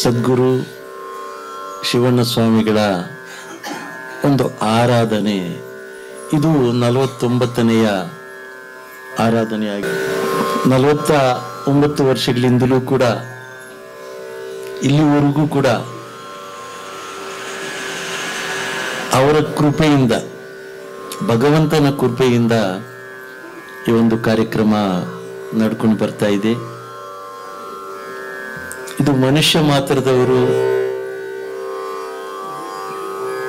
ಸದ್ಗುರು ಶಿವಣ್ಣ ಸ್ವಾಮಿಗಳ ಒಂದು ಆರಾಧನೆ. ಇದು 49ನೆಯ ಆರಾಧನೆಯಾಗಿದೆ. 49 ವರ್ಷಗಳಿಂದಲೂ ಕೂಡ ಇಲ್ಲಿವರೆಗೂ ಕೂಡ ಅವರ ಕೃಪೆಯಿಂದ, ಭಗವಂತನ ಕೃಪೆಯಿಂದ ಈ ಒಂದು ಕಾರ್ಯಕ್ರಮ ನಡ್ಕೊಂಡು ಬರ್ತಾ ಇದೆ. ಇದು ಮನುಷ್ಯ ಮಾತ್ರದವರು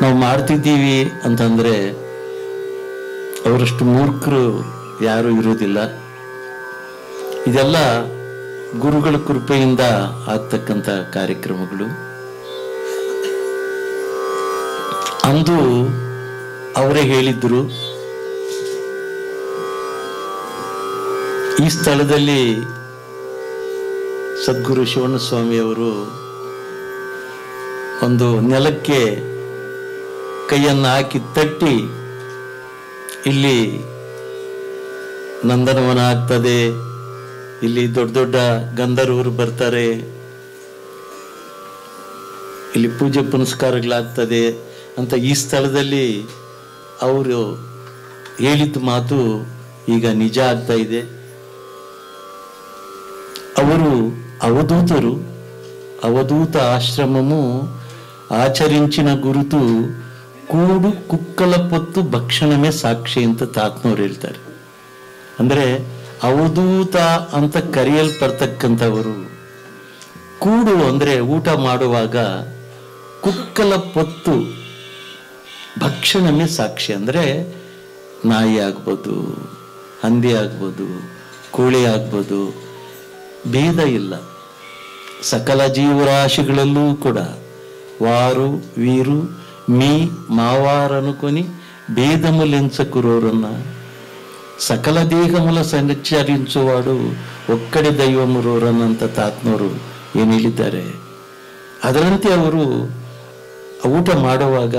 ನಾವು ಮಾಡ್ತಿದ್ದೀವಿ ಅಂತಂದ್ರೆ ಅವರಷ್ಟು ಮೂರ್ಖರು ಯಾರು ಇರೋದಿಲ್ಲ. ಇದೆಲ್ಲ ಗುರುಗಳ ಕೃಪೆಯಿಂದ ಆಗ್ತಕ್ಕಂಥ ಕಾರ್ಯಕ್ರಮಗಳು. ಅಂದು ಅವರೇ ಹೇಳಿದ್ರು, ಈ ಸ್ಥಳದಲ್ಲಿ ಸದ್ಗುರು ಶಿವಣ್ಣ ಸ್ವಾಮಿಯವರು ಒಂದು ನೆಲಕ್ಕೆ ಕೈಯನ್ನು ಹಾಕಿ ತಟ್ಟಿ ಇಲ್ಲಿ ನಂದನವನ ಆಗ್ತದೆ, ಇಲ್ಲಿ ದೊಡ್ಡ ದೊಡ್ಡ ಗಂಧರ್ವರು ಬರ್ತಾರೆ, ಇಲ್ಲಿ ಪೂಜೆ ಪುನಸ್ಕಾರಗಳಾಗ್ತದೆ ಅಂತ ಈ ಸ್ಥಳದಲ್ಲಿ ಅವರು ಹೇಳಿದ ಮಾತು ಈಗ ನಿಜ ಆಗ್ತಾ ಇದೆ. ಅವರು అవధూతరు, అవధూత ఆశ్రమము ఆచరించిన గురుತು ಕೂಡು ಕುಕ್ಕಲ ಪೊತ್ತು ಭಕ್ಷಣಮೇ ಸಾಕ್ಷಿ ಅಂತ ತಾತ್ನವ್ರು ಹೇಳ್ತಾರೆ. ಅಂದ್ರೆ ಅವಧೂತ ಅಂತ ಕರೆಯಲ್ಪಡ್ತಕ್ಕಂಥವರು ಕೂಡು ಅಂದ್ರೆ ಊಟ ಮಾಡುವಾಗ ಕುಕ್ಕಲ ಪೊತ್ತು ಭಕ್ಷಣಮೇ ಸಾಕ್ಷಿ. ಅಂದ್ರೆ ನಾಯಿ ಆಗ್ಬೋದು, ಹಂದಿ ಆಗ್ಬೋದು, ಕೋಳಿ ಆಗ್ಬೋದು, ಭೇದ ಇಲ್ಲ. ಸಕಲ ಜೀವರಾಶಿಗಳಲ್ಲೂ ಕೂಡ వారు వీరు మీ మావారనుకొని భేదములెంచకురోరన్న సకల దేహముల సంచరించువాడు ఒక్కడి ದೈವಮು ರೋರನ್ನಂತ ತಾತ್ನವರು ಏನು ಹೇಳಿದ್ದಾರೆ. ಅದರಂತೆ ಅವರು ಊಟ ಮಾಡುವಾಗ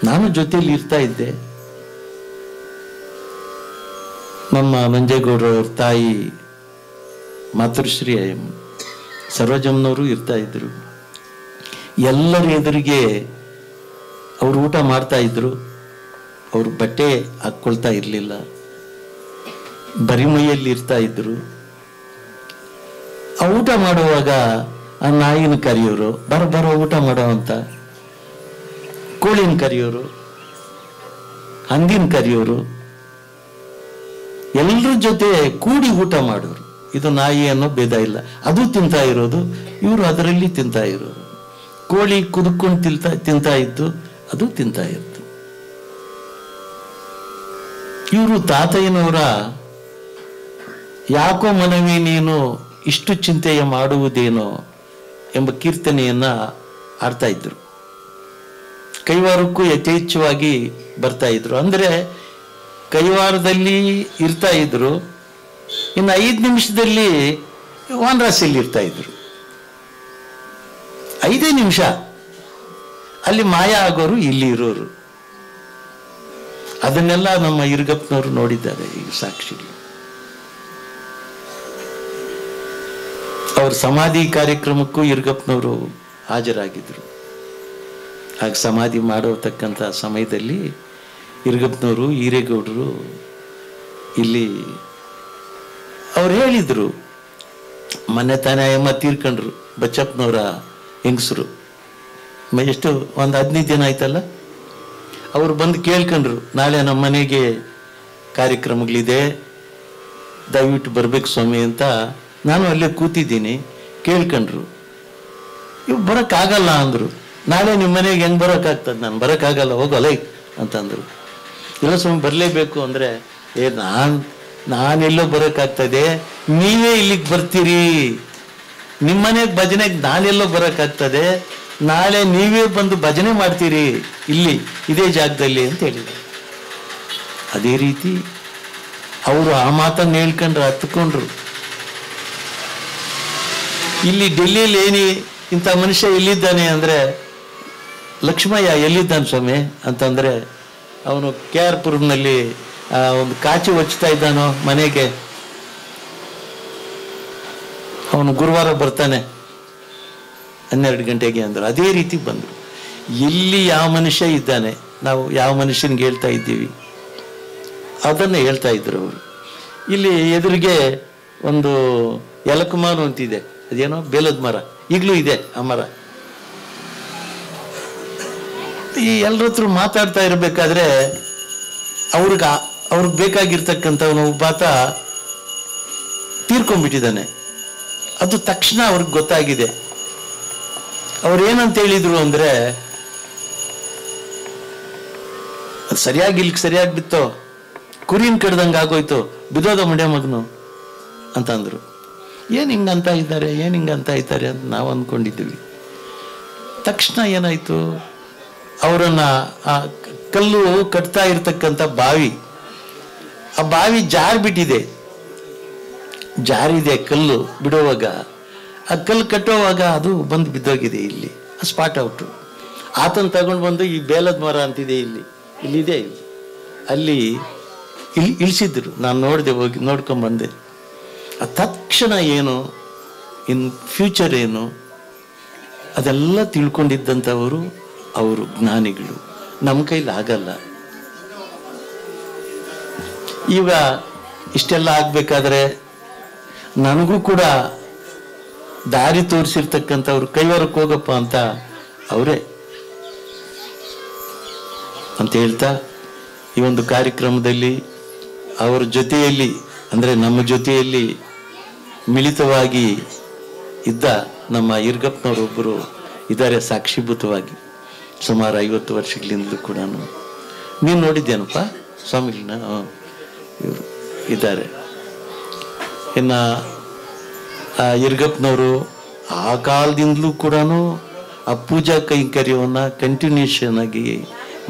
ನಾನು ಜೊತೆಯಲ್ಲಿ ಇರ್ತಾ ಇದ್ದೆ. ನಮ್ಮ ನಂಜೇಗೌಡರವ್ರ ತಾಯಿ ಮಾತೃಶ್ರೀ ಸರೋಜಮ್ಮನವರು ಇರ್ತಾ ಇದ್ರು. ಎಲ್ಲರ ಎದುರಿಗೆ ಅವರು ಊಟ ಮಾಡ್ತಾ ಇದ್ರು. ಅವರು ಬಟ್ಟೆ ಹಾಕ್ಕೊಳ್ತಾ ಇರಲಿಲ್ಲ, ಬರಿಮೈಯಲ್ಲಿ ಇರ್ತಾ ಇದ್ರು. ಆ ಊಟ ಮಾಡುವಾಗ ಆ ನಾಯಿನ ಕರೆಯೋರು, ಬರೋ ಊಟ ಮಾಡೋ ಅಂತ, ಕೋಳಿನ ಕರೆಯೋರು, ಹಂದಿನ ಕರೆಯೋರು, ಎಲ್ಲರ ಜೊತೆ ಕೂಡಿ ಊಟ ಮಾಡೋರು. ಇದು ನಾಯಿ ಅನ್ನೋ ಭೇದ ಇಲ್ಲ. ಅದು ತಿಂತಾ ಇರೋದು, ಇವರು ಅದರಲ್ಲಿ ತಿಂತಾ ಇರೋದು. ಕೋಳಿ ಕುದುಕೊಂಡು ತಿಂತಾ ಇತ್ತು, ಅದು ತಿಂತಾ ಇತ್ತು. ಇವರು ತಾತಯ್ಯನವರ ಯಾಕೋ ಮನವಿ ನೀನು ಇಷ್ಟು ಚಿಂತೆಯ ಮಾಡುವುದೇನೋ ಎಂಬ ಕೀರ್ತನೆಯನ್ನ ಆಡ್ತಾ ಇದ್ರು. ಕೈವಾರಕ್ಕೂ ಯಥೇಚ್ಛವಾಗಿ ಬರ್ತಾ ಇದ್ರು. ಅಂದ್ರೆ ಕೈವಾರದಲ್ಲಿ ಇರ್ತಾ ಇದ್ರು, ಇನ್ನು 5 ನಿಮಿಷದಲ್ಲಿ ವಾನರಾಸಿಯಲ್ಲಿ ಇರ್ತಾ ಇದ್ರು. 5 ನಿಮಿಷ ಅಲ್ಲಿ ಮಾಯ ಆಗೋರು, ಇಲ್ಲಿ ಇರೋರು. ಅದನ್ನೆಲ್ಲ ನಮ್ಮ ಇರುಗಪ್ಪನವರು ನೋಡಿದ್ದಾರೆ ಈಗ ಸಾಕ್ಷಿ. ಅವ್ರ ಸಮಾಧಿ ಕಾರ್ಯಕ್ರಮಕ್ಕೂ ಇರುಗಪ್ಪನವರು ಹಾಜರಾಗಿದ್ರು. ಆಗ ಸಮಾಧಿ ಮಾಡತಕ್ಕಂಥ ಸಮಯದಲ್ಲಿ ಇರುಗಪ್ಪನವರು, ಹಿರೇಗೌಡರು ಇಲ್ಲಿ ಅವ್ರು ಹೇಳಿದ್ರು, ಮೊನ್ನೆ ತಾನೇ ಅಮ್ಮ ತೀರ್ಕೊಂಡ್ರು, ಬಚ್ಚಪ್ಪನವರ ಹೆಂಗಸರು. ಎಷ್ಟು ಒಂದು 15 ದಿನ ಆಯ್ತಲ್ಲ. ಅವ್ರು ಬಂದು ಕೇಳ್ಕೊಂಡ್ರು, ನಾಳೆ ನಮ್ಮ ಮನೆಗೆ ಕಾರ್ಯಕ್ರಮಗಳಿದೆ, ದಯವಿಟ್ಟು ಬರ್ಬೇಕು ಸ್ವಾಮಿ ಅಂತ. ನಾನು ಅಲ್ಲೇ ಕೂತಿದ್ದೀನಿ. ಕೇಳ್ಕೊಂಡ್ರು. ಇವ್ ಬರೋಕ್ಕಾಗಲ್ಲ ಅಂದರು. ನಾಳೆ ನಿಮ್ಮ ಮನೆಗೆ ಹೆಂಗೆ ಬರೋಕ್ಕಾಗ್ತದೆ? ನಾನು ಬರೋಕ್ಕಾಗಲ್ಲ, ಹೋಗಲ್ಲ ಅಂತಂದರು. ಇಲ್ಲ ಸ್ವಾಮಿ ಬರಲೇಬೇಕು ಅಂದರೆ, ನಾನೆಲ್ಲೋ ಬರೋಕ್ಕಾಗ್ತದೆ, ನೀವೇ ಇಲ್ಲಿಗೆ ಬರ್ತೀರಿ, ನಿಮ್ಮನೆಗೆ ಭಜನೆಗೆ ನಾನೆಲ್ಲೋ ಬರೋಕ್ಕಾಗ್ತದೆ, ನಾಳೆ ನೀವೇ ಬಂದು ಭಜನೆ ಮಾಡ್ತೀರಿ ಇಲ್ಲಿ ಇದೇ ಜಾಗದಲ್ಲಿ ಅಂತ ಹೇಳಿದ್ರು. ಅದೇ ರೀತಿ ಅವರು ಆ ಮಾತನ್ನು ಹೇಳ್ಕೊಂಡ್ರು, ಹತ್ಕೊಂಡ್ರು. ಇಲ್ಲಿ ಡೆಲ್ಲಿಯಲ್ಲಿ ಇಂಥ ಮನುಷ್ಯ ಎಲ್ಲಿದ್ದಾನೆ ಅಂದರೆ, ಲಕ್ಷ್ಮಯ್ಯ ಎಲ್ಲಿದ್ದಾನೆ ಸ್ವಾಮಿ ಅಂತಂದರೆ, ಅವನು KR ಪುರಂನಲ್ಲಿ ಒಂದು ಕಾಚಿ ಹೊಚ್ತಾ ಇದ್ದಾನೋ ಮನೆಗೆ, ಅವನು ಗುರುವಾರ ಬರ್ತಾನೆ 12 ಗಂಟೆಗೆ ಅಂದರು. ಅದೇ ರೀತಿ ಬಂದರು. ಇಲ್ಲಿ ಯಾವ ಮನುಷ್ಯ ಇದ್ದಾನೆ, ನಾವು ಯಾವ ಮನುಷ್ಯನಿಗೆ ಹೇಳ್ತಾ ಇದ್ದೀವಿ ಅದನ್ನು ಹೇಳ್ತಾ ಇದ್ರು ಅವರು. ಇಲ್ಲಿ ಎದುರಿಗೆ ಒಂದು ಎಲಕುಮಾರು ಅಂತಿದೆ, ಅದೇನೋ ಬೇಲದ ಮರ, ಈಗಲೂ ಇದೆ ಆ ಮರ. ಈ ಎಲ್ಲರ ಹತ್ರ ಮಾತಾಡ್ತಾ ಇರಬೇಕಾದ್ರೆ ಅವ್ರಿಗೆ ಬೇಕಾಗಿರ್ತಕ್ಕಂಥವನು ಒಬ್ಬಾತ ತೀರ್ಕೊಂಡ್ಬಿಟ್ಟಿದ್ದಾನೆ. ಅದು ತಕ್ಷಣ ಅವ್ರಿಗೆ ಗೊತ್ತಾಗಿದೆ. ಅವ್ರೇನಂತ ಹೇಳಿದ್ರು ಅಂದ್ರೆ, ಅದು ಸರಿಯಾಗಿ ಬಿತ್ತೋ, ಕುರಿನ್ ಕಡ್ದಂಗೆ ಆಗೋಯ್ತು, ಬಿದೋದ ಮುಂಡೆ ಮಗನು ಅಂತ ಅಂದ್ರು. ಏನ್ ಹಿಂಗಂತ ಇದ್ದಾರೆ ಅಂತ ನಾವು ಅಂದ್ಕೊಂಡಿದ್ದೀವಿ. ತಕ್ಷಣ ಏನಾಯ್ತು, ಅವರನ್ನ ಆ ಕಲ್ಲು ಕಟ್ತಾ ಇರ್ತಕ್ಕಂಥ ಬಾವಿ, ಆ ಬಾವಿ ಜಾರಿದೆ ಕಲ್ಲು ಬಿಡುವಾಗ, ಆ ಕಲ್ಲು ಕಟ್ಟುವಾಗ ಅದು ಬಂದು ಬಿದ್ದೋಗಿದೆ. ಇಲ್ಲಿ ಸ್ಪಾಟ್ ಔಟು. ಆತನ ತಗೊಂಡು ಬಂದು ಈ ಬೇಲದ ಮರ ಅಂತಿದೆ, ಇಲ್ಲಿದೆ, ಅಲ್ಲಿ ಇಳಿಸಿದ್ರು. ನಾನು ನೋಡಿದೆ, ಹೋಗಿ ನೋಡ್ಕೊಂಡ್ಬಂದೆ. ಆ ತಕ್ಷಣ ಏನು, ಇನ್ ಫ್ಯೂಚರ್ ಏನು ಅದೆಲ್ಲ ತಿಳ್ಕೊಂಡಿದ್ದಂಥವರು ಅವರು ಜ್ಞಾನಿಗಳು. ನಮ್ಮ ಕೈಲಿ ಆಗಲ್ಲ. ಈಗ ಇಷ್ಟೆಲ್ಲ ಆಗ್ಬೇಕಾದ್ರೆ ನನಗೂ ಕೂಡ ದಾರಿ ತೋರಿಸಿರ್ತಕ್ಕಂಥವ್ರು, ಕೈವರಕ್ಕೆ ಹೋಗಪ್ಪ ಅಂತ ಅವರೇ ಅಂತ ಹೇಳ್ತಾ, ಈ ಒಂದು ಕಾರ್ಯಕ್ರಮದಲ್ಲಿ ಅವರ ಜೊತೆಯಲ್ಲಿ, ಅಂದರೆ ನಮ್ಮ ಜೊತೆಯಲ್ಲಿ ಮಿಳಿತವಾಗಿ ಇದ್ದ ನಮ್ಮ ಇರ್ಗಪ್ಪನವರೊಬ್ಬರು ಇದ್ದಾರೆ ಸಾಕ್ಷೀಭೂತವಾಗಿ. ಸುಮಾರು 50 ವರ್ಷಗಳಿಂದಲೂ ಕೂಡ. ನೀನು ನೋಡಿದ್ದೇನಪ್ಪ ಸ್ವಾಮಿಗಳನ್ನ? ಇವರು ಇದ್ದಾರೆ. ಇನ್ನು ಆ ಇರ್ಗಪ್ಪನವರು ಆ ಕಾಲದಿಂದಲೂ ಕೂಡ ಆ ಪೂಜಾ ಕೈಂಕರ್ಯವನ್ನು ಕಂಟಿನ್ಯೂಷನ್ ಆಗಿ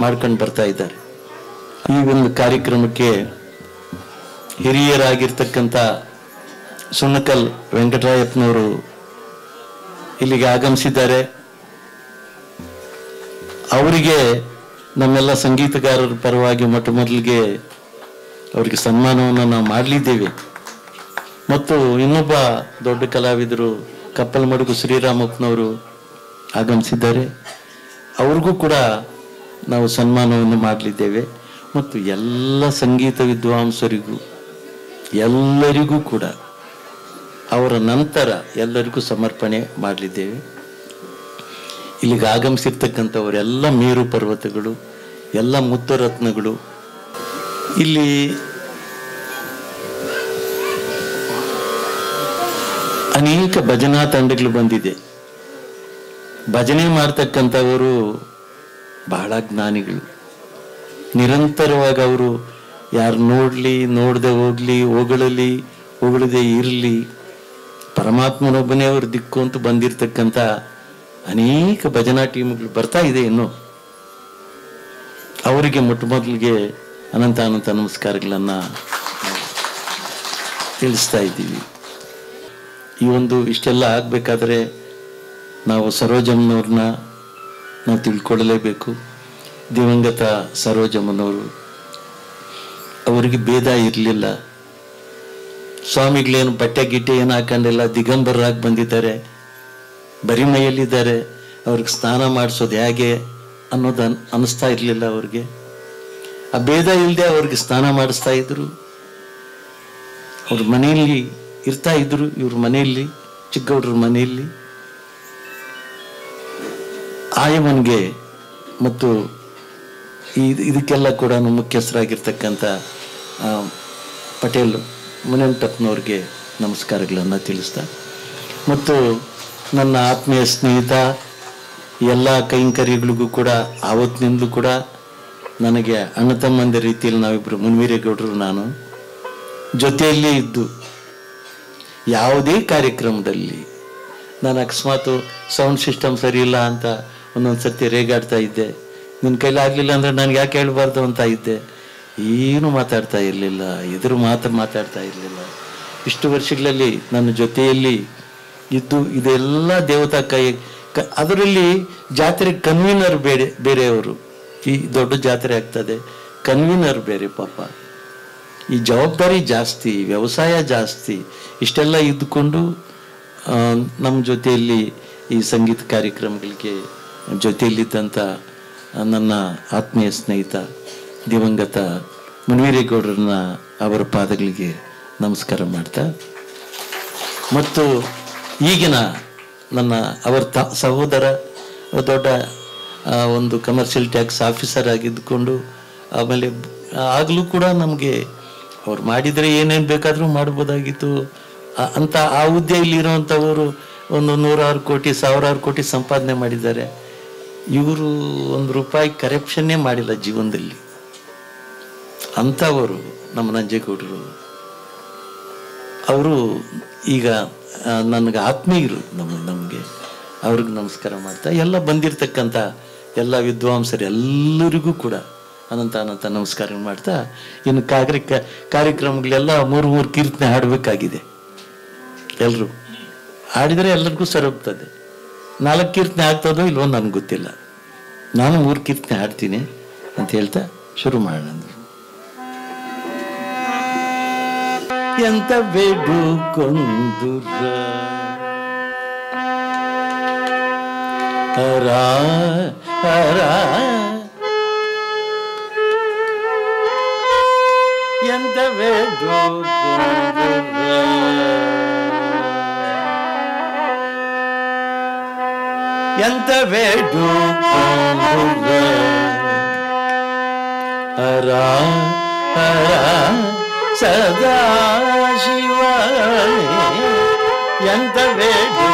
ಮಾಡ್ಕೊಂಡು ಬರ್ತಾ ಇದ್ದಾರೆ. ಈ ಒಂದು ಕಾರ್ಯಕ್ರಮಕ್ಕೆ ಹಿರಿಯರಾಗಿರ್ತಕ್ಕಂಥ ಸುಣ್ಣಕಲ್ ವೆಂಕಟರಾಯಪ್ಪನವರು ಇಲ್ಲಿಗೆ ಆಗಮಿಸಿದ್ದಾರೆ. ಅವರಿಗೆ ನಮ್ಮೆಲ್ಲ ಸಂಗೀತಗಾರರ ಪರವಾಗಿ ಮೊದಲಿಗೆ ಅವರಿಗೆ ಸನ್ಮಾನವನ್ನು ನಾವು ಮಾಡಲಿದ್ದೇವೆ. ಮತ್ತು ಇನ್ನೊಬ್ಬ ದೊಡ್ಡ ಕಲಾವಿದರು ಕಪ್ಪಲಮಡುಗು ಶ್ರೀರಾಮಪ್ಪನವರು ಆಗಮಿಸಿದ್ದಾರೆ. ಅವ್ರಿಗೂ ಕೂಡ ನಾವು ಸನ್ಮಾನವನ್ನು ಮಾಡಲಿದ್ದೇವೆ. ಮತ್ತು ಎಲ್ಲ ಸಂಗೀತ ವಿದ್ವಾಂಸರಿಗೂ ಎಲ್ಲರಿಗೂ ಕೂಡ ಅವರ ನಂತರ ಎಲ್ಲರಿಗೂ ಸಮರ್ಪಣೆ ಮಾಡಲಿದ್ದೇವೆ. ಇಲ್ಲಿಗೆ ಆಗಮಿಸಿರ್ತಕ್ಕಂಥವರೆಲ್ಲ ಮೇರು ಪರ್ವತಗಳು, ಎಲ್ಲ ಮುತ್ತರತ್ನಗಳು. ಇಲ್ಲಿ ಅನೇಕ ಭಜನಾ ತಂಡಗಳು ಬಂದಿದೆ. ಭಜನೆ ಮಾಡ್ತಕ್ಕಂಥವರು ಬಹಳ ಜ್ಞಾನಿಗಳು. ನಿರಂತರವಾಗಿ ಅವರು ಯಾರು ನೋಡಲಿ, ನೋಡದೆ ಹೋಗ್ಲಿ, ಹೊಗಳದೇ ಇರಲಿ, ಪರಮಾತ್ಮನೊಬ್ಬನೇ ಅವ್ರ ದಿಕ್ಕು ಅಂತ ಬಂದಿರತಕ್ಕಂಥ ಅನೇಕ ಭಜನಾ ಟೀಮ್ಗಳು ಬರ್ತಾ ಇದೆ. ಇನ್ನು ಅವರಿಗೆ ಮೊದಲಿಗೆ ಅನಂತ ನಮಸ್ಕಾರಗಳನ್ನು ತಿಳಿಸ್ತಾ ಇದ್ದೀವಿ. ಈ ಒಂದು ಇಷ್ಟೆಲ್ಲ ಆಗಬೇಕಾದ್ರೆ ನಾವು ಸರೋಜಮ್ಮನವ್ರನ್ನ ನಾವು ತಿಳ್ಕೊಳ್ಳಲೇಬೇಕು. ದಿವಂಗತ ಸರೋಜಮ್ಮನವರು, ಅವರಿಗೆ ಭೇದ ಇರಲಿಲ್ಲ. ಸ್ವಾಮಿಗಳೇನು ಬಟ್ಟೆ ಗಿಟ್ಟೆ ಏನು ಹಾಕೊಂಡಿಲ್ಲ, ದಿಗಂಬರರಾಗಿ ಬಂದಿದ್ದಾರೆ, ಬರಿ ಮೈಯಲ್ಲಿದ್ದಾರೆ. ಅವ್ರಿಗೆ ಸ್ನಾನ ಮಾಡಿಸೋದು ಹೇಗೆ ಅನ್ನೋದು ಅನ್ನಿಸ್ತಾ ಇರಲಿಲ್ಲ ಅವ್ರಿಗೆ. ಆ ಭೇದ ಇಲ್ಲದೆ ಅವ್ರಿಗೆ ಸ್ನಾನ ಮಾಡಿಸ್ತಾ ಇದ್ರು. ಅವ್ರ ಮನೆಯಲ್ಲಿ ಇರ್ತಾ ಇದ್ರು. ಇವ್ರ ಮನೆಯಲ್ಲಿ, ಚಿಕ್ಕಗೌಡ್ರ ಮನೆಯಲ್ಲಿ ಆಯಮ್ಮನ್ಗೆ ಮತ್ತು ಇದಕ್ಕೆಲ್ಲ ಕೂಡ ಮುಖ್ಯಸ್ಥರಾಗಿರ್ತಕ್ಕಂಥ ಪಟೇಲ್ ಮುನೇಂಟಪ್ಪನವ್ರಿಗೆ ನಮಸ್ಕಾರಗಳನ್ನು ತಿಳಿಸ್ತಾ, ಮತ್ತು ನನ್ನ ಆತ್ಮೀಯ ಸ್ನೇಹಿತ ಎಲ್ಲ ಕೈಂಕರ್ಯಗಳಿಗೂ ಕೂಡ ಆವತ್ತಿನಿಂದಲೂ ಕೂಡ ನನಗೆ ಅಣ್ಣ ತಮ್ಮಂದ ರೀತಿಯಲ್ಲಿ ನಾವಿಬ್ಬರು ಮುನ್ವೀರೇಗೌಡರು ನಾನು ಜೊತೆಯಲ್ಲೇ ಇದ್ದು ಯಾವುದೇ ಕಾರ್ಯಕ್ರಮದಲ್ಲಿ ನಾನು ಅಕಸ್ಮಾತು ಸೌಂಡ್ ಸಿಸ್ಟಮ್ ಸರಿ ಇಲ್ಲ ಅಂತ ಒಂದೊಂದು ಸರ್ತಿ ರೇಗಾಡ್ತಾ ಇದ್ದೆ. ನಿನ್ನ ಕೈಲಾಗಲಿಲ್ಲ ಅಂದರೆ ನನಗೆ ಯಾಕೆ ಹೇಳ್ಬಾರ್ದು ಅಂತ ಇದ್ದೆ. ಏನು ಮಾತಾಡ್ತಾ ಇರಲಿಲ್ಲ, ಎದುರು ಮಾತಾಡ್ತಾ ಇರಲಿಲ್ಲ. ಇಷ್ಟು ವರ್ಷಗಳಲ್ಲಿ ನನ್ನ ಜೊತೆಯಲ್ಲಿ ಇದ್ದು ಇದೆಲ್ಲ ದೇವತಾ ಅದರಲ್ಲಿ ಜಾತ್ರೆ ಕನ್ವೀನರ್ ಬೇರೆಯವರು. ಈ ದೊಡ್ಡ ಜಾತ್ರೆ ಆಗ್ತದೆ, ಕನ್ವೀನರ್ ಬೇರೆ. ಪಾಪ ಈ ಜವಾಬ್ದಾರಿ ಜಾಸ್ತಿ, ವ್ಯವಸಾಯ ಜಾಸ್ತಿ, ಇಷ್ಟೆಲ್ಲ ಇದ್ದುಕೊಂಡು ನಮ್ಮ ಜೊತೆಯಲ್ಲಿ ಈ ಸಂಗೀತ ಕಾರ್ಯಕ್ರಮಗಳಿಗೆ ಜೊತೆಯಲ್ಲಿದ್ದಂಥ ನನ್ನ ಆತ್ಮೀಯ ಸ್ನೇಹಿತ ದಿವಂಗತ ಮುನಿವೀರೇಗೌಡರನ್ನ ಅವರ ಪಾದಗಳಿಗೆ ನಮಸ್ಕಾರ ಮಾಡ್ತಾ, ಮತ್ತು ಈಗಿನ ನನ್ನ ಅವರ ಸಹೋದರ ದೊಡ್ಡ ಒಂದು ಕಮರ್ಷಿಯಲ್ ಟ್ಯಾಕ್ಸ್ ಆಫೀಸರ್ ಆಗಿದ್ದುಕೊಂಡು, ಆಮೇಲೆ ಆಗಲೂ ಕೂಡ ನಮಗೆ ಅವ್ರು ಮಾಡಿದರೆ ಏನೇನು ಬೇಕಾದರೂ ಮಾಡ್ಬೋದಾಗಿತ್ತು ಅಂತ ಆ ಹುದ್ದೆಯಲ್ಲಿ ಇರೋವಂಥವರು ಒಂದು 100 ಕೋಟಿ 1000 ಕೋಟಿ ಸಂಪಾದನೆ ಮಾಡಿದ್ದಾರೆ. ಇವರು ₹1 ಕರಪ್ಷನ್ನೇ ಮಾಡಿಲ್ಲ ಜೀವನದಲ್ಲಿ. ಅಂಥವರು ನಮ್ಮ ನಂಜೇಗೌಡರು. ಅವರು ಈಗ ನನಗೆ ಆತ್ಮೀಯರು. ನಮಗೆ ಅವ್ರಿಗೆ ನಮಸ್ಕಾರ ಮಾಡ್ತಾ, ಎಲ್ಲ ಬಂದಿರತಕ್ಕಂಥ ಎಲ್ಲ ವಿದ್ವಾಂಸರು ಎಲ್ಲರಿಗೂ ಕೂಡ ಅನಂತ ಅನಂತ ನಮಸ್ಕಾರ ಮಾಡ್ತಾ, ಇನ್ನು ಕಾರ್ಯಕ್ರಮಗಳೆಲ್ಲ 3 ಕೀರ್ತನೆ ಹಾಡಬೇಕಾಗಿದೆ. ಎಲ್ಲರೂ ಹಾಡಿದರೆ ಎಲ್ಲರಿಗೂ ಸರೋಗ್ತದೆ. 4 ಕೀರ್ತನೆ ಆಗ್ತದೋ ಇಲ್ವೋ ನನಗೆ ಗೊತ್ತಿಲ್ಲ. ನಾನು 3 ಕೀರ್ತನೆ ಹಾಡ್ತೀನಿ ಅಂತ ಹೇಳ್ತಾ ಶುರು ಮಾಡೋಣ. ಎಂತ ಬೇಡುಕೊಂದುರ ಹರಾ ಹರಾ, ಎಂತ ಬೇಡುಕೊಂದುರ ಎಂತ ಬೇಡುಕೊಂದುರ ಹರಾ ಹರಾ ಸದಾ ಶಿವ ಎಂತ ಬೇಡು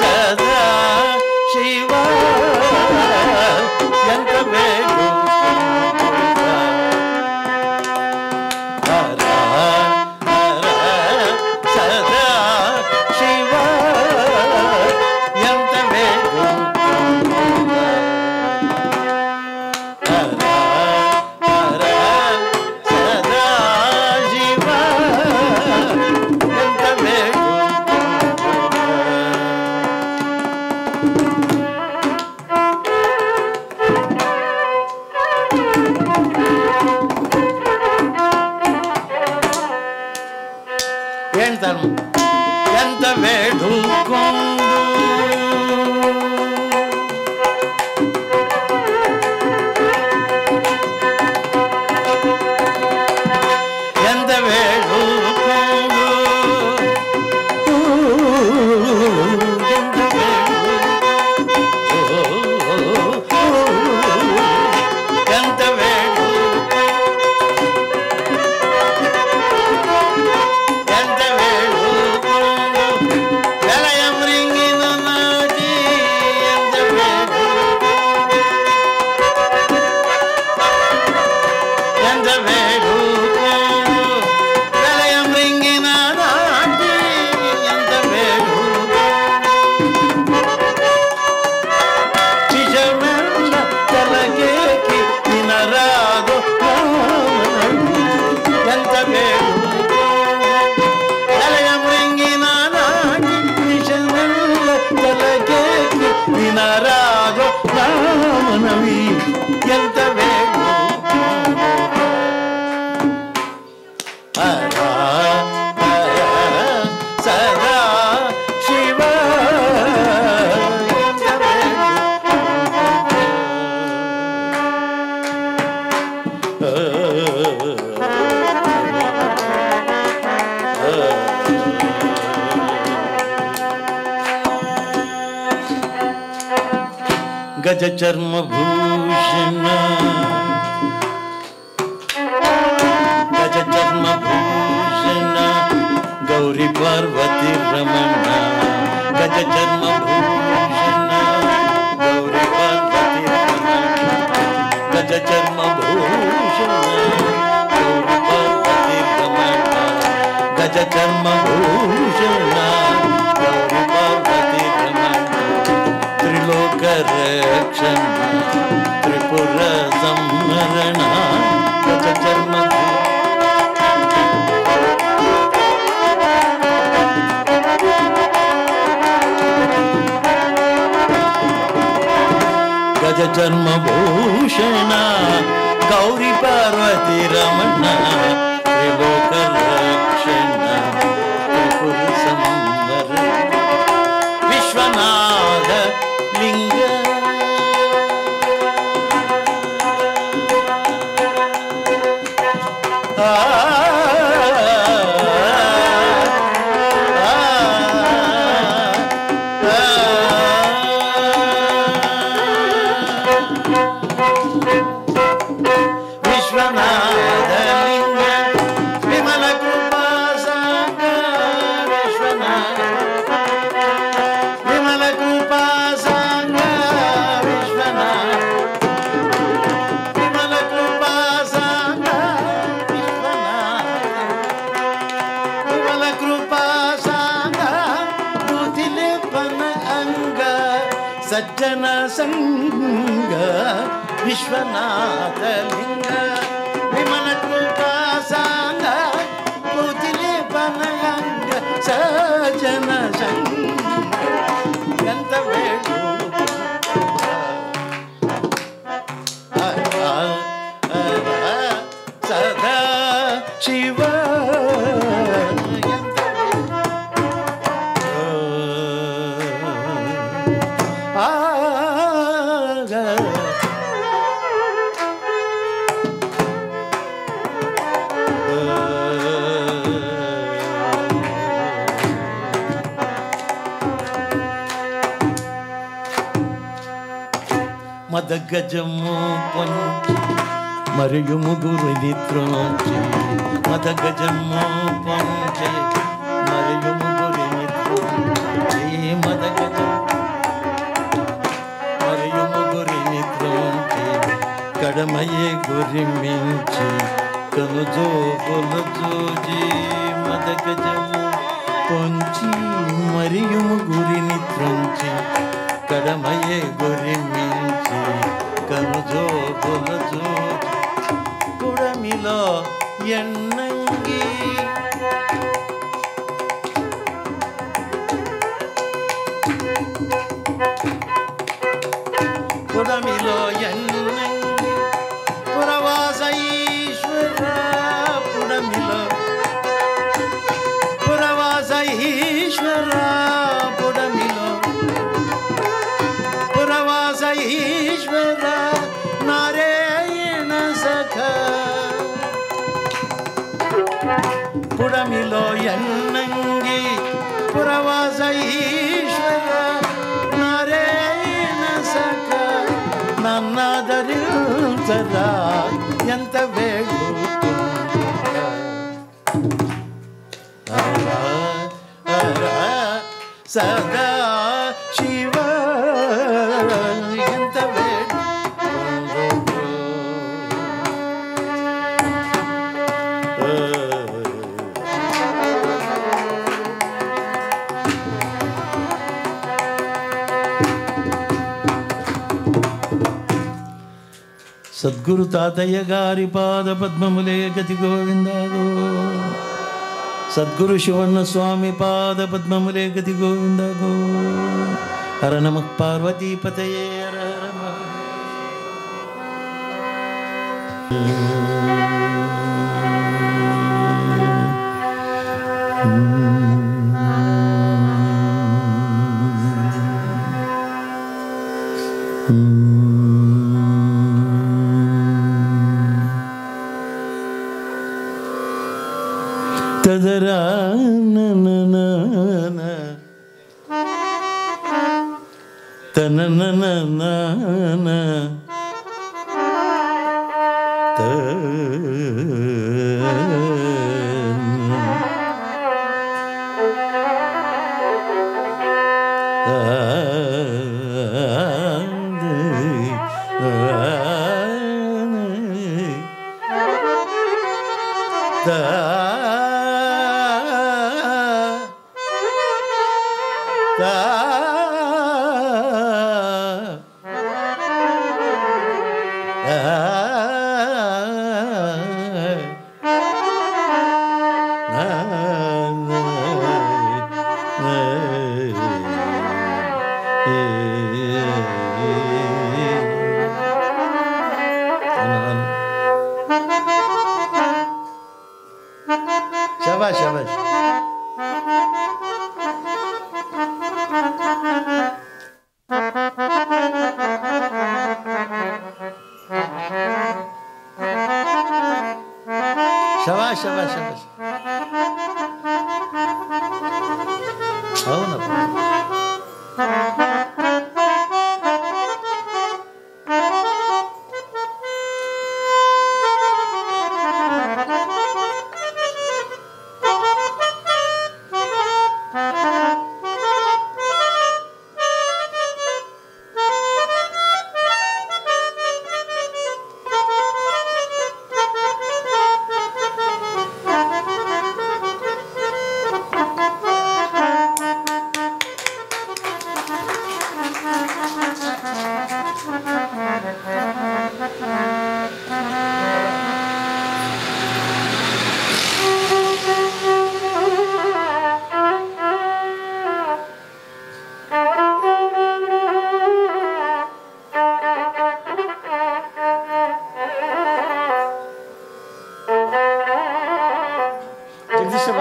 ಸದಾ ಶಿವ ಎಂತ ಬೇಡು ಸದಾ ಶಿವ ಎಂತ ಬೇಡು ಎಂತ ಬೇಡುಕೊಂಡು ಎಂತ ಬೇಡುಕೊಂಡು ಎಂತ ಬೇಡು ನಾರಾಗೋ ರಾಮನವಿ ಎಂತ ಬೇಡು ಸದಾ ಶಿವ ಎಂತ ಬೇಡು ಗಜ ಚರ್ಮ ಭೂಷಣ ಗಜ ಚರ್ಮ ಭೂಷಣ ಗೌರಿ ಪಾರ್ವತಿ ರಮಣ ಗಜ ಚರ್ಮ ಭೂಷಣ ಗೌರಿ ಪಾರ್ವತಿ ರಮಣ ಗಜ ಚರ್ಮ ಭೂಷಣ ಗೌರಿ ಪಾರ್ವತಿ ರಮಣ ಗಜ ಚರ್ಮ ಭೂಷಣ ಗೌರಿ ಪಾರ್ವತಿ ರಮಣ ತ್ರಿಲೋಕ ರಕ್ಷಣ ತ್ರಿಪುರ ಸಂಹರಣ ಗಜ ಚರ್ಮ ಗಜ ಚರ್ಮ ಭೂಷಣ ಗೌರಿ ಪಾರ್ವತಿ ರಮಣ ತ್ರಿಲೋಕ ಸಜ್ಜನ ಸಂಗ ವಿಶ್ವನಾಥ ಲಿಂಗ ವಿಮಲ ಕೃಪಾ ಸಾಂಗ ಕೂತಿಲಿ ಪನಯಂಗ ಸಜ್ಜನ ಸಂಗ ಎಂತ ಬೇಡು ಸದಾ ಶಿವ మదగజము పొంచి మరియు ముగురు నిద్రోంచి మదగజము పొంచి మరియు ముగురు నిద్రోంచి మదగజం మరియు ముగురు నిద్రోంచి కడమయే గురి మించి కనుజో కొలజోజీ మదగజము పొంచి మరియు ముగురి నిద్రోంచి కడమయే గురి మించి కనుజో కొలజో కుడమిలో ఎన్నంగి కుడమిలో ఎన్నంగి పురవాస ఈశ్వర పుడమిలో పురవాస ఈశ్వర పుడమిలో పురవాస ఈశ్వర నారాయణ సఖ పుడమిలో ఎన్నంగి పురవాస ఈశ్వర నారాయణ సఖ నన్నాదరించరా ఎంత వేడుకుంటా సదా శివ ఎంత సద్గురు తాతయ్య గారి పాద పద్మములే గతి గోవిందాగో సద్గురు శివన్న స్వామి పాద పద్మములే గతి గోవిందాగో హర నమః పార్వతీపతయే హర తదరా తననన शाबाश शाबाश शाबाश शाबाश शाबाश అవును ಶಿವ.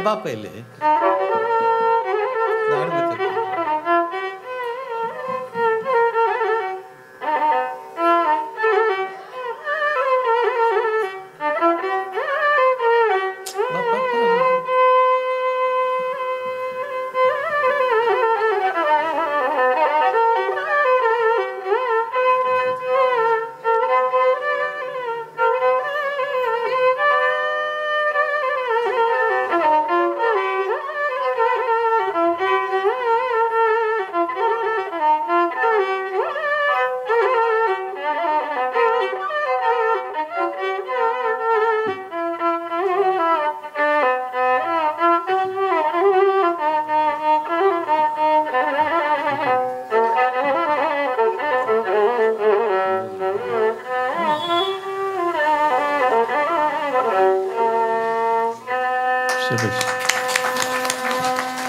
ಬಾಪ ಇಲ್ಲಿ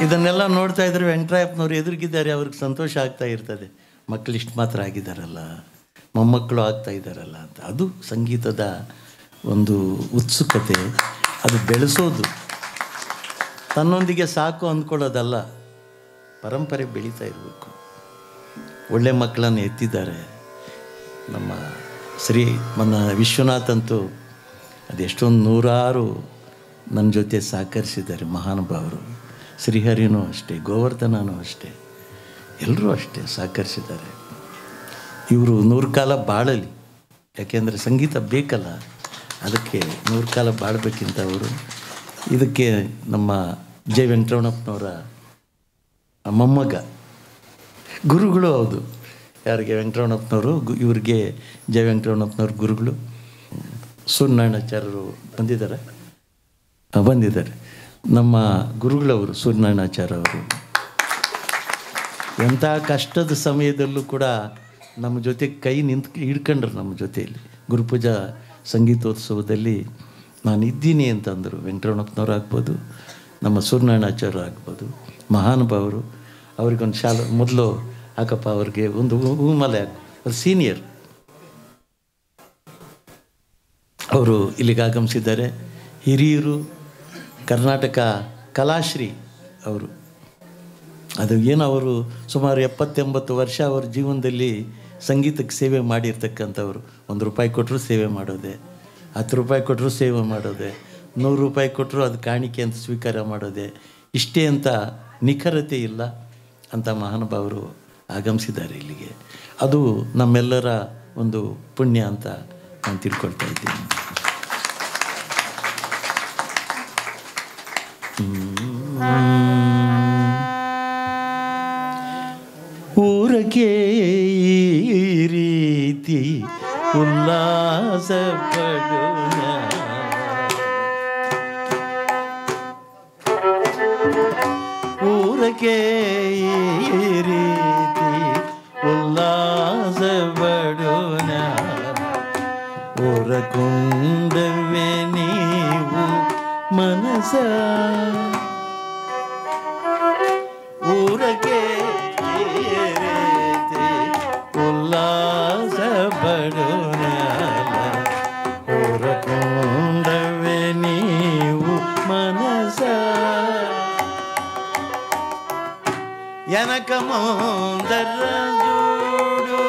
ಇದನ್ನೆಲ್ಲ ನೋಡ್ತಾ ಇದ್ರೆ ವೆಂಕಟರಾಯಪ್ಪನವ್ರು ಎದುರಿಗಿದ್ದಾರೆ, ಅವ್ರಿಗೆ ಸಂತೋಷ ಆಗ್ತಾ ಇರ್ತದೆ. ಮಕ್ಕಳು ಇಷ್ಟು ಮಾತ್ರ ಆಗಿದ್ದಾರಲ್ಲ, ಮೊಮ್ಮಕ್ಕಳು ಆಗ್ತಾ ಇದ್ದಾರಲ್ಲ ಅಂತ. ಅದು ಸಂಗೀತದ ಒಂದು ಉತ್ಸುಕತೆ, ಅದು ಬೆಳೆಸೋದು, ತನ್ನೊಂದಿಗೆ ಸಾಕು ಅಂದ್ಕೊಳ್ಳೋದಲ್ಲ, ಪರಂಪರೆ ಬೆಳೀತಾ ಇರಬೇಕು. ಒಳ್ಳೆ ಮಕ್ಕಳನ್ನು ಎತ್ತಿದ್ದಾರೆ ನಮ್ಮ ವಿಶ್ವನಾಥ್ ಅಂತೂ ಅದೆಷ್ಟೊಂದು ನೂರಾರು ನನ್ನ ಜೊತೆ ಸಹಕರಿಸಿದ್ದಾರೆ ಮಹಾನುಭಾವರು. ಶ್ರೀಹರಿನೂ ಅಷ್ಟೇ, ಗೋವರ್ಧನನೂ ಅಷ್ಟೇ, ಎಲ್ಲರೂ ಅಷ್ಟೇ ಸಹಕರಿಸಿದ್ದಾರೆ. ಇವರು 100 ಕಾಲ ಬಾಳಲಿ, ಯಾಕೆಂದರೆ ಸಂಗೀತ ಬೇಕಲ್ಲ, ಅದಕ್ಕೆ 100 ಕಾಲ ಬಾಳಬೇಕಿಂತ ಅವರು. ಇದಕ್ಕೆ ನಮ್ಮ ಜೆ ವೆಂಕಟರಮಣಪ್ಪನವರ ಮೊಮ್ಮಗ ಗುರುಗಳು. ಹೌದು, ಯಾರಿಗೆ? ವೆಂಕಟರಮಣಪ್ಪನವರು. ಇವ್ರಿಗೆ ಜೆ ವೆಂಕಟರಮಣಪ್ಪನವ್ರ ಗುರುಗಳು ಸೂರ್ಯನಾರಾಯಣಾಚಾರ್ಯರು ಬಂದಿದ್ದಾರೆ. ನಮ್ಮ ಗುರುಗಳವರು ಸೂರ್ಯನಾರಾಯಣಾಚಾರ್ಯ ಅವರು. ಎಂಥ ಕಷ್ಟದ ಸಮಯದಲ್ಲೂ ಕೂಡ ನಮ್ಮ ಜೊತೆ ಕೈ ಹಿಡ್ಕೊಂಡ್ರು. ನಮ್ಮ ಜೊತೆಯಲ್ಲಿ ಗುರುಪೂಜಾ ಸಂಗೀತೋತ್ಸವದಲ್ಲಿ ನಾನು ಇದ್ದೀನಿ ಅಂತಂದರು. ವೆಂಕಟರಮಣಪ್ಪನವ್ರು ಆಗ್ಬೋದು, ನಮ್ಮ ಸೂರ್ಯನಾರಾಯಣಾಚಾರ್ಯರು ಆಗ್ಬೋದು, ಮಹಾನುಭಾವರು. ಅವ್ರಿಗೊಂದು ಶಾಲೆ ಮೊದಲು ಹಾಕಪ್ಪ, ಅವ್ರಿಗೆ ಒಂದು ಹೂಮಾಲೆ ಅವ್ರು ಸೀನಿಯರ್. ಅವರು ಇಲ್ಲಿಗೆ ಆಗಮಿಸಿದ್ದಾರೆ. ಹಿರಿಯರು, ಕರ್ನಾಟಕ ಕಲಾಶ್ರೀ ಅವರು. ಅದು ಏನು, ಅವರು ಸುಮಾರು 70-80 ವರ್ಷ ಅವ್ರ ಜೀವನದಲ್ಲಿ ಸಂಗೀತಕ್ಕೆ ಸೇವೆ ಮಾಡಿರ್ತಕ್ಕಂಥವ್ರು. 1 ರೂಪಾಯಿ ಕೊಟ್ಟರು ಸೇವೆ ಮಾಡೋದೆ, 10 ರೂಪಾಯಿ ಕೊಟ್ಟರು ಸೇವೆ ಮಾಡೋದೆ, 100 ರೂಪಾಯಿ ಕೊಟ್ಟರು ಅದು ಕಾಣಿಕೆ ಅಂತ ಸ್ವೀಕಾರ ಮಾಡೋದೆ. ಇಷ್ಟೇ ಅಂತ ನಿಖರತೆ ಇಲ್ಲ ಅಂತ ಮಹಾನುಭಾವರು ಆಗಮಿಸಿದ್ದಾರೆ ಇಲ್ಲಿಗೆ. ಅದು ನಮ್ಮೆಲ್ಲರ ಒಂದು ಪುಣ್ಯ ಅಂತ ನಾನು ತಿಳ್ಕೊಳ್ತಾ ಇದ್ದೀನಿ. ಊರಕ್ಕೆ ಈ ರೀತಿ ಉಲ್ಲಾಸ ಪಡೋಣ, ಊರಕ್ಕೆ ಈ ರೀತಿ ಉಲ್ಲಾಸ ಪಡೋಣ, ಊರಕೊಂಡವೇ ನೀವು ಮನಸ, ಊರಕ್ಕೆ ಉಲ್ಲಾಸ ಪಡೋಣ, ಊರಕೊಂಡವೇ ನೀವು ಮನಸ, ಎನಕ ಮುಂದರ ಜೋಡು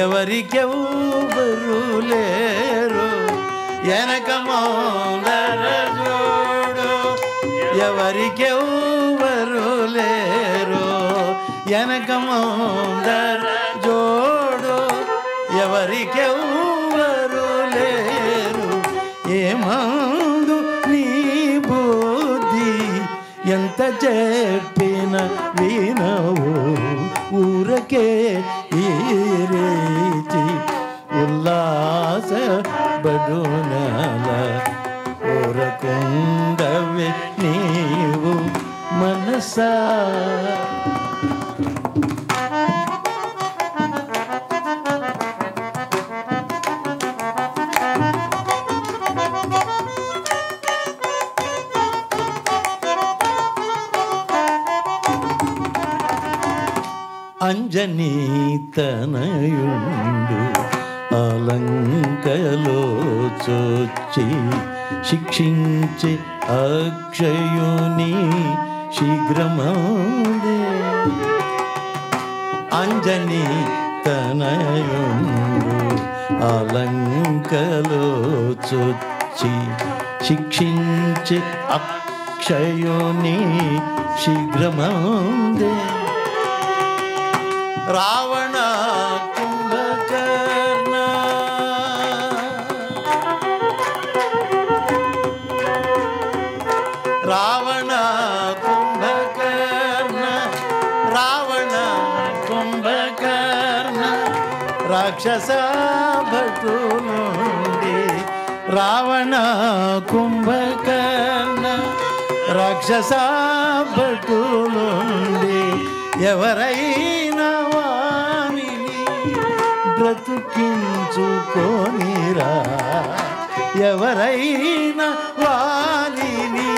ఎవరికెవ్వరు లేరు, ఎనక ముందర జోడు ఎవరికెవ్వరు లేరు, ఎనక ముందర జోడు ఎవరికెవ్వరు లేరు, ఏమందు నీ బుద్ధి ఎంత చెప్పిన వినవు, ఊరకే ఈ రీతి ఉల్లాస బడునల, ఊరకుండవే నీవు మనసా. అంజనీతనయుండు అలంకలో చొచ్చి శిక్షించి అక్షయుని శీఘ్రమందే. అంజనీతనయుండు అలంకలో చొచ్చి శిక్షించి అక్షయుని శీఘ్రమందే. రావణ కుంభకర్ణ రావణ కుంభకర్ణ రావణ కుంభకర్ణ రాక్షస భటులుండి. రావణ కుంభకర్ణ రాక్షస భటులుండి ఎవరైనా వానిని బ్రతుకించుకోనిరా. ఎవరైనా వానిని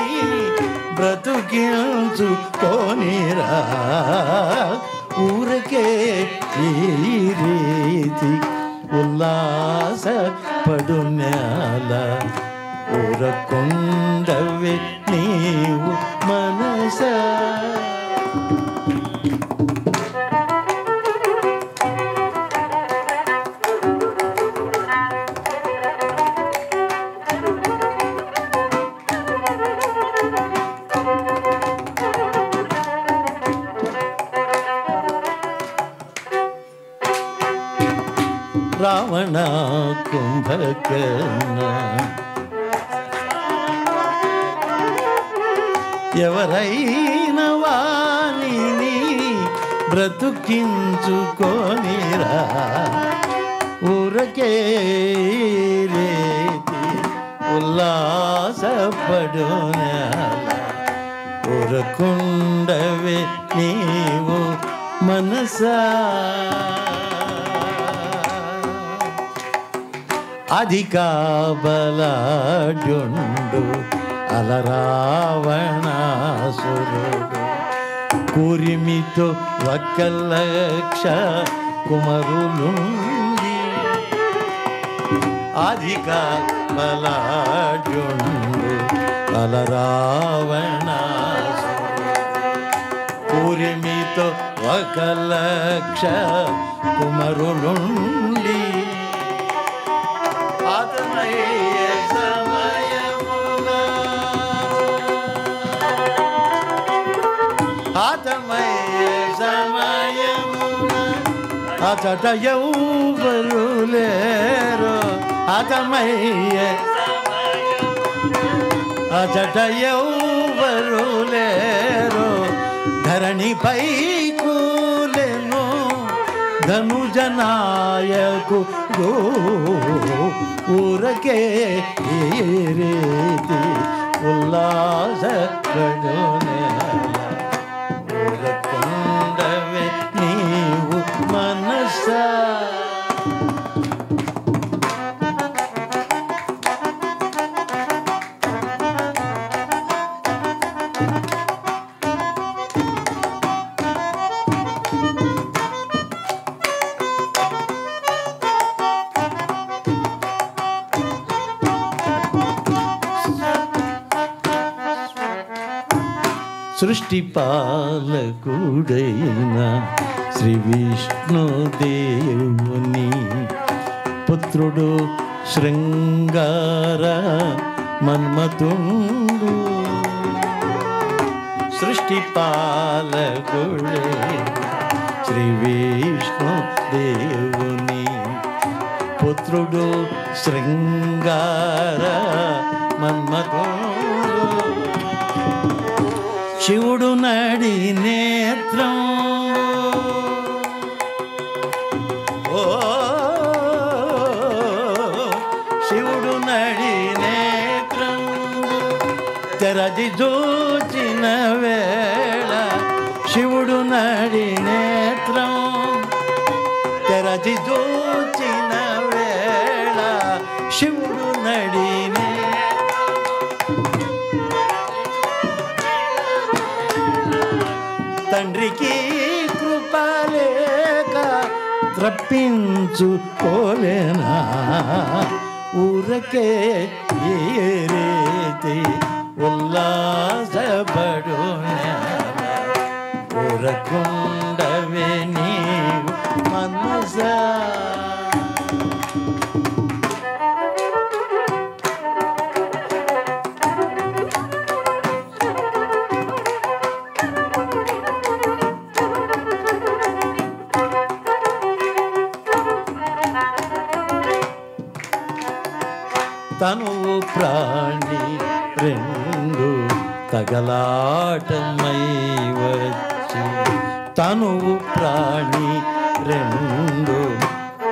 బ్రతుకించుకోనిరా. ఊరకే ఈ రీతి ఉల్లాస పడునేల ఊరకుండవే నీవు మనస. రావణ కుంభకర్ణ ఎవరైనా వానిని బ్రతుకించుకోనిరా. ఊరకే రేతి ఉల్లాసపడునేల ఊరకుండవే నీవు మనసా. అధిక బలాఢ్యుండు అలరావణాసురుడు కూరిమితో 1,00,000 కుమరులుండి. అధిక బలాఢ్యుండు అలరావణాసురుడు కూరిమితో 1,00,000 కుమరులుండి. ఆతమయ్య సమయమున ఆతమయ్య సమయమున అచట ఎవ్వరు లేరు. ఆతమయ్య అచట ఎవ్వరు లేరు. ధరణిపై కూలెను ధనుజనాయకు ఊరకే రీతి ఉల్లాస ఊరకుండవే నీవు మనస. సృష్టి పాలకుడైన శ్రీ విష్ణుదేవుని పుత్రుడు శృంగార మన్మథుండు. సృష్టి పాలకుడైన శ్రీ విష్ణుదేవుని పుత్రుడు శృంగార మన్మథుండు. శివుడు నడి నేత్రం ఓ శివుడు నడి నేత్రం తెరది జోచిన వేళ. శివుడు నడి నేత్రం తెరది జోచిన వేళ. శివుడు నడి తండ్రికి కృపలే రప్పించు కోలేనా ఊరకే ఈ రీతి ఉల్లాసపడు ఊరకుండవే నీవు మనసా. తనువు ప్రాణి రెండు తగలాటమై వచ్చి తనువు ప్రాణి రెండు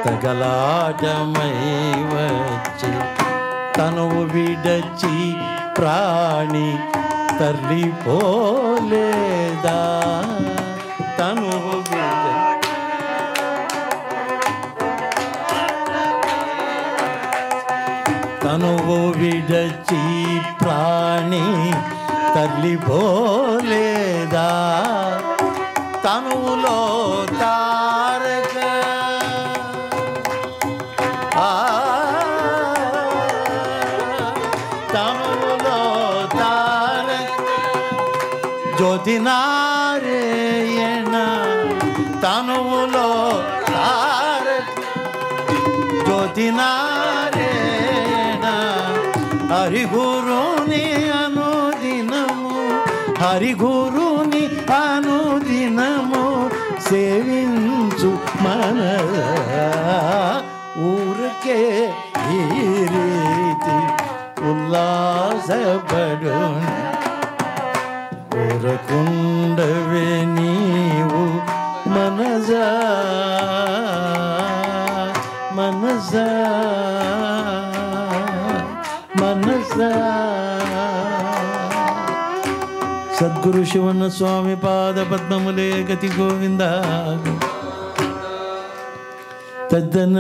తగలాటమై వచ్చి తనువు విడచి ప్రాణి తరలిపోలేదా తనువు తనువు విడచి ప్రాణి తరలిపోలేదా తనువులో తారక తనువులో తారక జ్యోతినారాయణ తనువులో తారక జ్యోతినారాయణ హరిగురుని అనుదినము హరిగురుని అనుదినము సేవించు మన ఊరికే ఈ రీతి ఉల్లాసపడు ఊరకుండవే నీవు మనసా మనసా మనసా. సద్గురు శివన్న స్వామి పాద పద్మములే గతి గోవింద తద్దన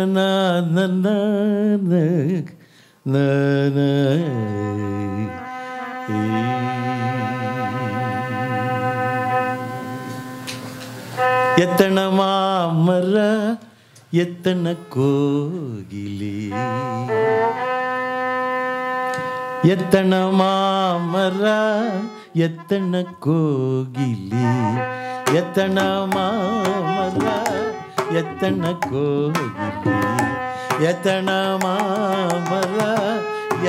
ఎత్తన మామర ఎత్తన కోగిలి ఎత్తన మామర ఎత్తన కోగిలి ఎత్తన మామర ఎత్తన కోగిలి ఎత్తన మామర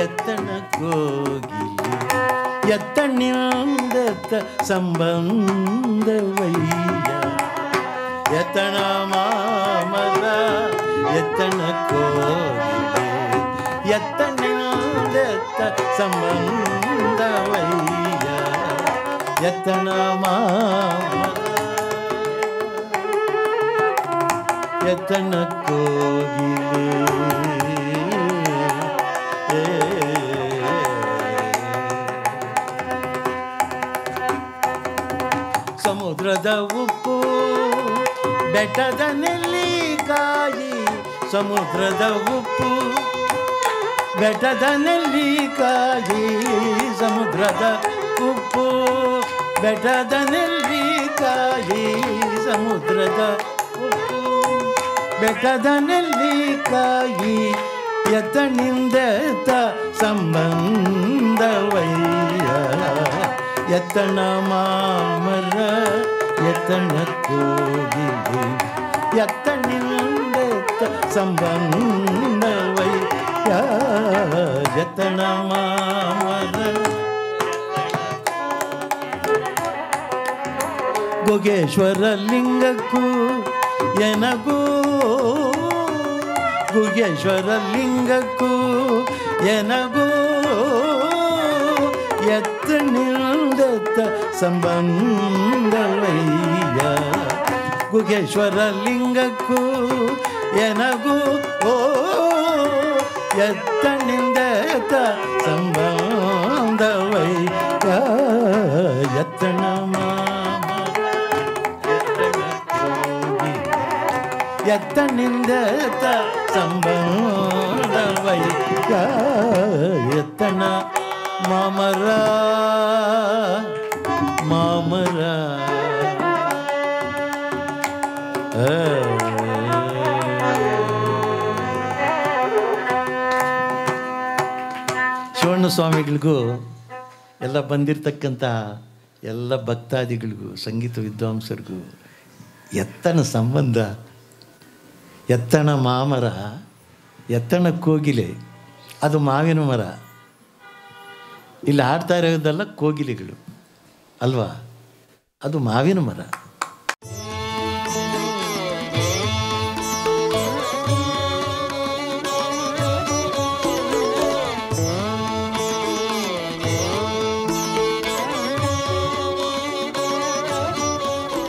ఎత్తన కోగిలి ఎత్తనిందత సంబంధవయ్య ఎత్తన మామర ఎత్తన కోగిలి ఎత్తనిందత సంబంధవయ్య ఎత్తన మామర ఎత్తన కోగిలి ಸಮುದ್ರದ ಉಪ್ಪು ಬೆಟ್ಟದ ನೆಲ್ಲಿಕಾಯಿ ಸಮುದ್ರದ ಉಪ್ಪು ಬೆಟ್ಟದ ನೆಲ್ಲಿಕಾಯಿ ಸಮುದ್ರದ ಉಪ್ಪು ಬೆಟ್ಟದ ನೆಲ್ಲಿಕಾಯಿ ಸಮುದ್ರದ ಉಪ್ಪು ಬೆಟ್ಟದ ನೆಲ್ಲಿಕಾಯಿ ಎತ್ತನಿಂದೆತ್ತ ಸಂಬಂಧವಯ್ಯ ಎತ್ತನ ಮಾಮರ ಎತ್ತನ ಕೋಗಿಲಿ ಎತ್ತನಿಂದೆತ್ತ ಸಂಬಂಧವಯ್ಯ ಎತ್ತನ ಮಾಮರ ಗುಗೇಶ್ವರ ಲಿಂಗಕ್ಕೂ ಎನಗೂ ಗುಗೇಶ್ವರ ಲಿಂಗಕ್ಕೂ ಎನಗೂ ಎತ್ತನಿಂದೆತ್ತ ಸಂಬಂಧವಯ್ಯ ಗುಗೇಶ್ವರ ಲಿಂಗಕ್ಕೂ ಎನಗೂ ಎತ್ತನಿಂದೆತ್ತ ಸಂಬಂಧವಯ್ಯ ಎತ್ತನ ಎತ್ತನಿಂದೆತ್ತ ಸಂಬಂಧವಯ್ಯ ಎತ್ತನ ಮಾಮರ ಮಾಮರ ಬಸವಣ್ಣ ಸ್ವಾಮಿಗಳಿಗೂ ಎಲ್ಲ ಬಂದಿರತಕ್ಕಂಥ ಎಲ್ಲ ಭಕ್ತಾದಿಗಳಿಗೂ ಸಂಗೀತ ವಿದ್ವಾಂಸರಿಗೂ ಎತ್ತನ ಸಂಬಂಧ. ಎತ್ತಣ ಮಾಮರ, ಎತ್ತಣ ಕೋಗಿಲೆ, ಅದು ಮಾವಿನ ಮರ. ಇಲ್ಲಿ ಆಡ್ತಾ ಇರೋದೆಲ್ಲ ಕೋಗಿಲೆಗಳು ಅಲ್ವಾ, ಅದು ಮಾವಿನ ಮರ.